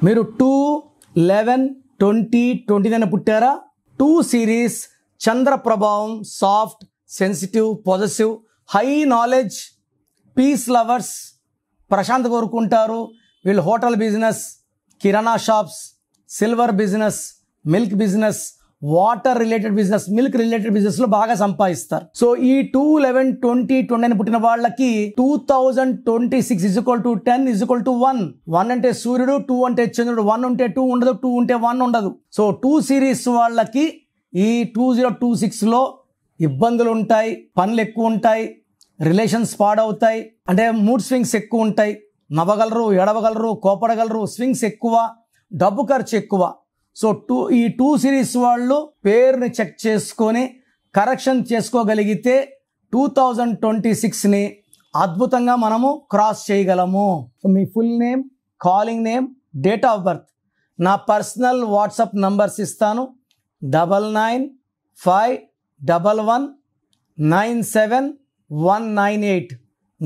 మీరు 2/11/2029 పుట్టారా? 2 సిరీస్ చంద్ర ప్రభావం, soft, sensitive, positive, high knowledge, peace lovers, ప్రశాంత్ కోరుకుంటారు. వీళ్ళు హోటల్ బిజినెస్, కిరాణా shops, silver business, milk business, water related business, milk related business లో బాగా సంపాదిస్తారు. సో ఈ 2/11/2029 పుట్టిన వాళ్ళకి 2026 = 10 = 1. 1 అంటే సూర్యుడు, 2 అంటే చంద్రుడు. 1 ఉంటే 2 ఉండదు, 2 ఉంటే 1 ఉండదు. సో 2 సిరీస్ వాళ్ళకి ఈ 2026 లో ఇబ్బందులు ఉంటాయి, పనులు ఎక్కువ ఉంటాయి, రిలేషన్స్ పాడవుతాయి, అంటే మూడ్ స్వింగ్స్ ఎక్కువ ఉంటాయి, నవ్వగలరు, ఎడవగలరు, కోపడగలరు, స్వింగ్స్ ఎక్కువ, డబ్బు ఖర్చు ఎక్కువ. సో ఈ 2 సిరీస్ వాళ్ళు పేరుని చెక్ చేసుకొని కరెక్షన్ చేసుకోగలిగితే 2026ని అద్భుతంగా మనము క్రాస్ చేయగలము. So me full name, calling name, date of birth, నా పర్సనల్ వాట్సాప్ నంబర్స్ ఇస్తాను. 9951197198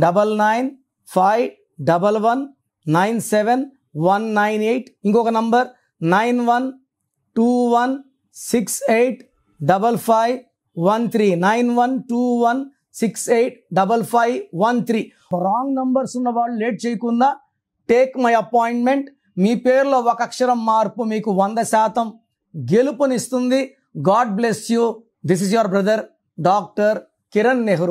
9951197198. ఇంకొక నంబర్ 9121685513 9121685513. రాంగ్ నంబర్స్ ఉన్న వాళ్ళు లేట్ చేయకుండా టేక్ మై అపాయింట్మెంట్. మీ పేరులో ఒక అక్షరం మార్పు మీకు 100% గెలుపునిస్తుంది. God bless you. This is your brother doctor Kiran Nehru.